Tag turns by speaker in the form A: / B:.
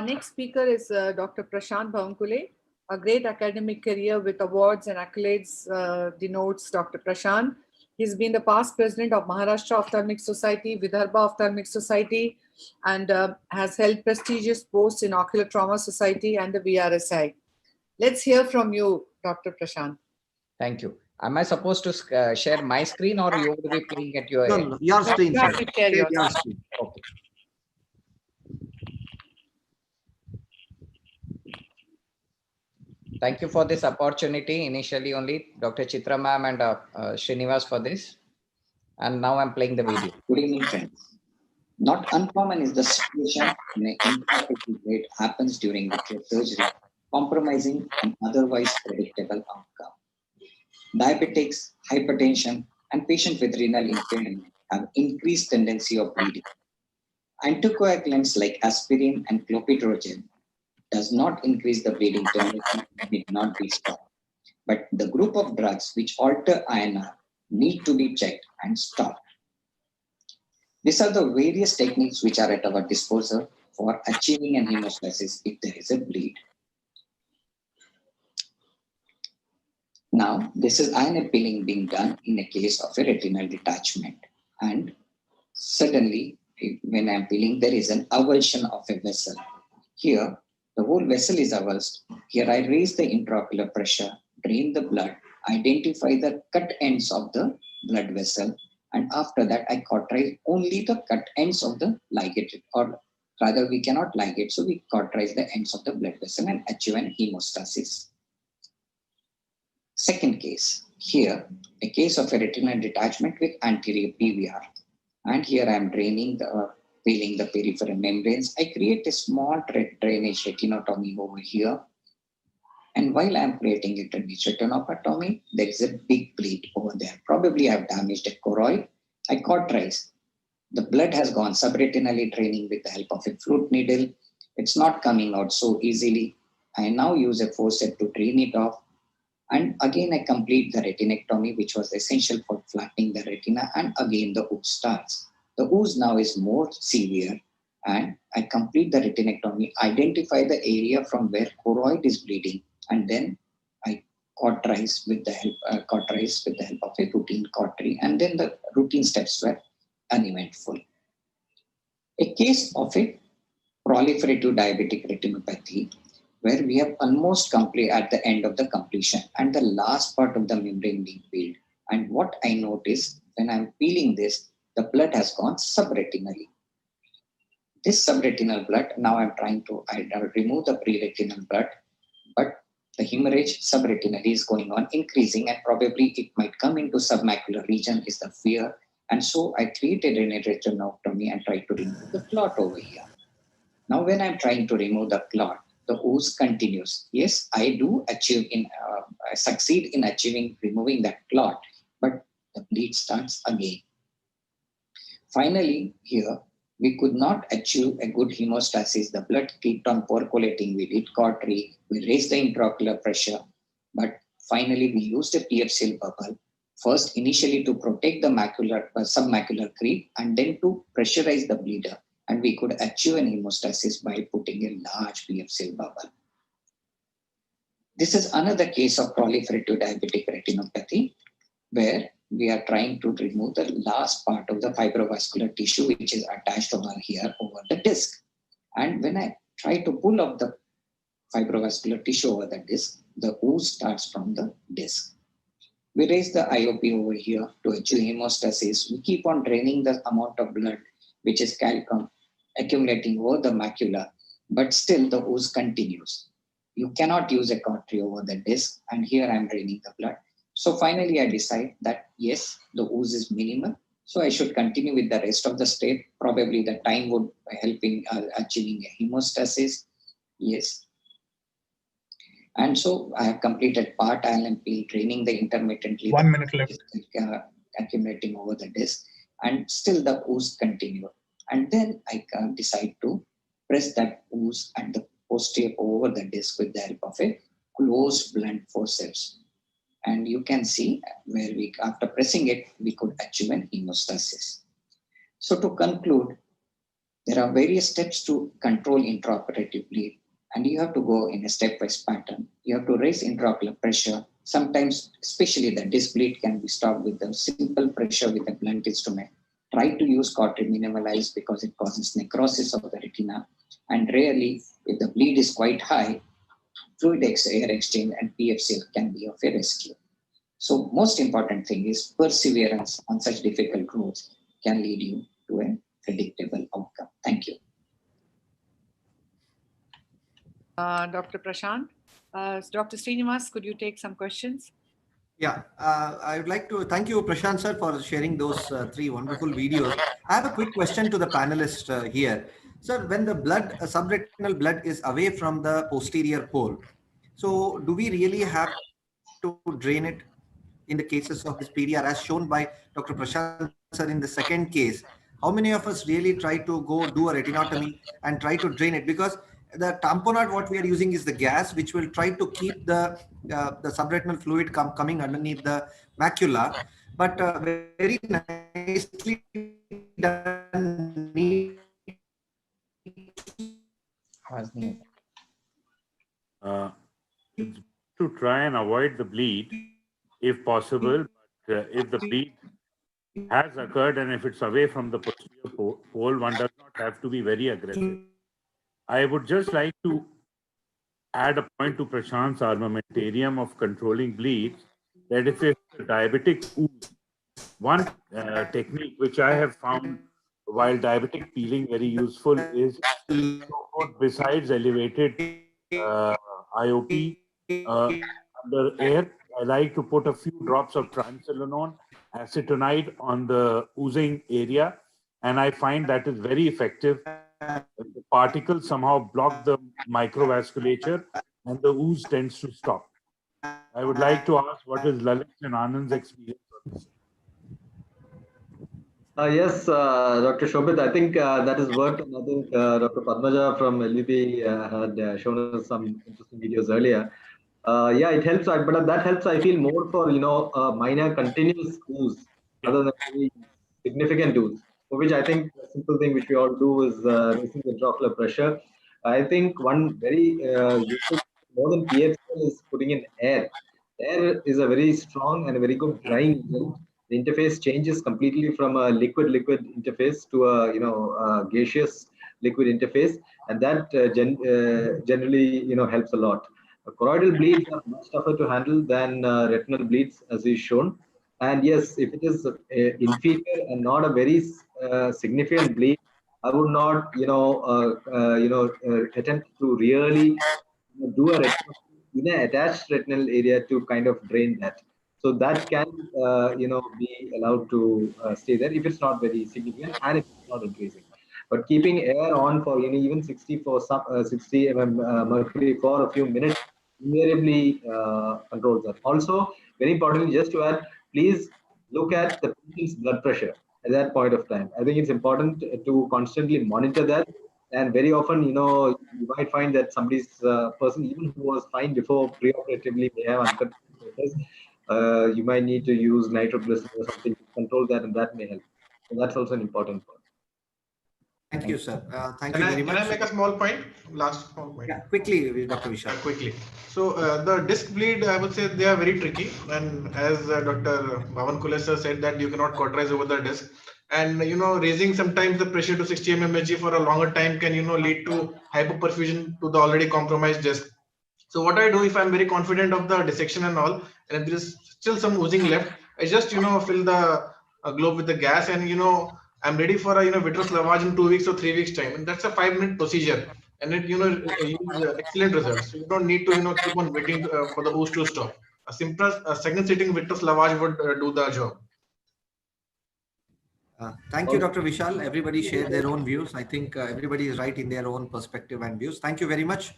A: Our next speaker is Dr. Prashant Bhawankule. A great academic career with awards and accolades denotes Dr. Prashant. He's been the past president of Maharashtra Ophthalmic Society, Vidarbha Ophthalmic Society, and has held prestigious posts in Ocular Trauma Society and the VRSI. Let's hear from you, Dr. Prashant.
B: Thank you. Am I supposed to share my screen, or you will be playing at your end?
C: No, your screen.
A: You have to share your
C: screen.
B: Okay. Thank you for this opportunity. Initially only Dr. Chitra ma'am and Srinivas for this. And now I'm playing the video.
D: Good evening, friends. Not uncommon is the situation when an intraoperative rate happens during vitreous surgery, compromising an otherwise predictable outcome. Diabetics, hypertension, and patients with renal impairment have increased tendency of bleeding. Anticoagulants like aspirin and clopidogrel does not increase the bleeding tendency and need not be stopped. But the group of drugs which alter INR need to be checked and stopped. These are the various techniques which are at our disposal for achieving an hemostasis if there is a bleed. Now, this is iron peeling being done in a case of a retinal detachment. And suddenly, when I'm peeling, there is an avulsion of a vessel. Here, the whole vessel is avulsed. Here, I raise the intraocular pressure, drain the blood, identify the cut ends of the blood vessel, and after that, I cauterize only the cut ends of the ligated, or rather, we cannot ligate, so we cauterize the ends of the blood vessel and achieve an hemostasis. Second case, here, a case of a retinal detachment with anterior PVR. And here I am peeling the peripheral membranes. I create a small drainage retinotomy over here. And while I am creating a drainage retinotomy, there is a big bleed over there. Probably I have damaged a choroid. I cauterize. The blood has gone subretinally, draining with the help of a flute needle. It's not coming out so easily. I now use a forceps to drain it off. And again, I complete the retinectomy, which was essential for flattening the retina. And again, the ooze starts. The ooze now is more severe. And I complete the retinectomy, identify the area from where choroid is bleeding. And then I cauterize with the help of a routine cautery. And then the routine steps were uneventful. A case of a proliferative diabetic retinopathy, where we have almost complete at the end of the completion and the last part of the membrane being peeled. And what I notice when I'm peeling this, the blood has gone subretinally. This subretinal blood, now I'm trying to remove the preretinal blood, but the hemorrhage subretinally is going on increasing, and probably it might come into submacular region is the fear. And so I created a retinotomy and tried to remove the clot over here. Now when I'm trying to remove the clot, the ooze continues. Yes, I do succeed in removing that clot, but the bleed starts again. Finally, here, we could not achieve a good hemostasis. The blood kept on percolating. We did cautery. We raised the intraocular pressure, but finally we used a PFCL bubble. First, initially to protect the submacular creep, and then to pressurize the bleeder. And we could achieve an hemostasis by putting a large PFCL bubble. This is another case of proliferative diabetic retinopathy, where we are trying to remove the last part of the fibrovascular tissue, which is attached over here over the disc. And when I try to pull up the fibrovascular tissue over the disc, the ooze starts from the disc. We raise the IOP over here to achieve hemostasis. We keep on draining the amount of blood which is accumulating over the macula, but still the ooze continues. You cannot use a cautery over the disc, and here I'm draining the blood. So finally I decide that yes, the ooze is minimal, so I should continue with the rest of the step. Probably the time would help in achieving a hemostasis. Yes. And so I have completed part ILMP, draining the intermittently.
E: 1 minute left.
D: Accumulating over the disc, and still the ooze continued. And then I decide to press that ooze and the posterior over the disc with the help of a closed blunt forceps. And you can see where after pressing it, we could achieve an hemostasis. So to conclude, There are various steps to control intraoperative bleed, and you have to go in a stepwise pattern. You have to raise intraocular pressure. Sometimes, especially the disc bleed can be stopped with a simple pressure with a blunt instrument. Try to use cautery minimalized because it causes necrosis of the retina. And rarely, if the bleed is quite high, fluid air exchange and PFCL can be of a rescue. So most important thing is perseverance on such difficult roads can lead you to a predictable outcome. Thank you.
A: Dr. Prashant. Dr. Srinivas, could you take some questions?
C: Yeah, I would like to thank you, Prashant sir, for sharing those three wonderful videos. I have a quick question to the panelists here. Sir, when the blood, subretinal blood is away from the posterior pole, so do we really have to drain it in the cases of this PDR as shown by Dr. Prashant sir in the second case? How many of us really try to go do a retinotomy and try to drain it? Because the tamponade what we are using is the gas which will try to keep the subretinal fluid coming underneath the macula, but very nicely done.
E: It's to try and avoid the bleed if possible, but if the bleed has occurred and if it's away from the posterior pole, one does not have to be very aggressive. I would just like to add a point to Prashant's armamentarium of controlling bleeds, that if it's a diabetic ooze, one technique which I have found while diabetic peeling very useful is besides elevated IOP under air, I like to put a few drops of triamcinolone acetonide on the oozing area, and I find that is very effective. The particles somehow block the microvasculature and the ooze tends to stop. I would like to ask what is Lalit and Anand's experience on this?
F: Yes, Dr. Shobit, I think that has worked. And I think Dr. Padmaja from LVP had shown us some interesting videos earlier. Yeah, it helps, but that helps, I feel, more for, minor continuous ooze rather than very significant ooze, for which I think the simple thing which we all do is raising the intraocular pressure. I think one very useful, more than PFCL, is putting in air. Air is a very strong and a very good drying agent. The interface changes completely from a liquid-liquid interface to a gaseous liquid interface, and that generally helps a lot. Choroidal bleeds are much tougher to handle than retinal bleeds, as is shown. And yes, if it is inferior and not a very significant bleed, I would not, attempt to really do a retinal in an attached retinal area to kind of drain that. So that can, be allowed to stay there if it's not very significant and if it's not increasing. But keeping air on for even 60 mm mercury for a few minutes invariably controls that. Also, very importantly, just to add, please look at the patient's blood pressure at that point of time. I think it's important to constantly monitor that. And very often, you might find that somebody's person, even who was fine before preoperatively, may have uncontrolled pressures. You might need to use nitroglycerin or something to control that, and that may help. So that's also an important point.
C: Thank you, sir. Thank you very much.
G: Can I make a small point? Last small point.
C: Yeah, quickly, Dr. Vishal.
G: Quickly. So the disc bleed, I would say they are very tricky. And as Dr. Bhavan Kulesar said that you cannot cauterize over the disc. And, raising sometimes the pressure to 60 mmHg for a longer time can, lead to hypoperfusion to the already compromised disc. So what I do if I'm very confident of the dissection and all, and if there is still some oozing left, I just, fill the globe with the gas and, I'm ready for a vitreous lavage in 2 weeks or 3 weeks time, and that's a 5-minute procedure, and it yields excellent results. So you don't need to keep on waiting for the ooze to stop. A simple second sitting vitreous lavage would do the job.
C: Thank you, Dr. Vishal. Everybody shared their own views. I think everybody is right in their own perspective and views. Thank you very much.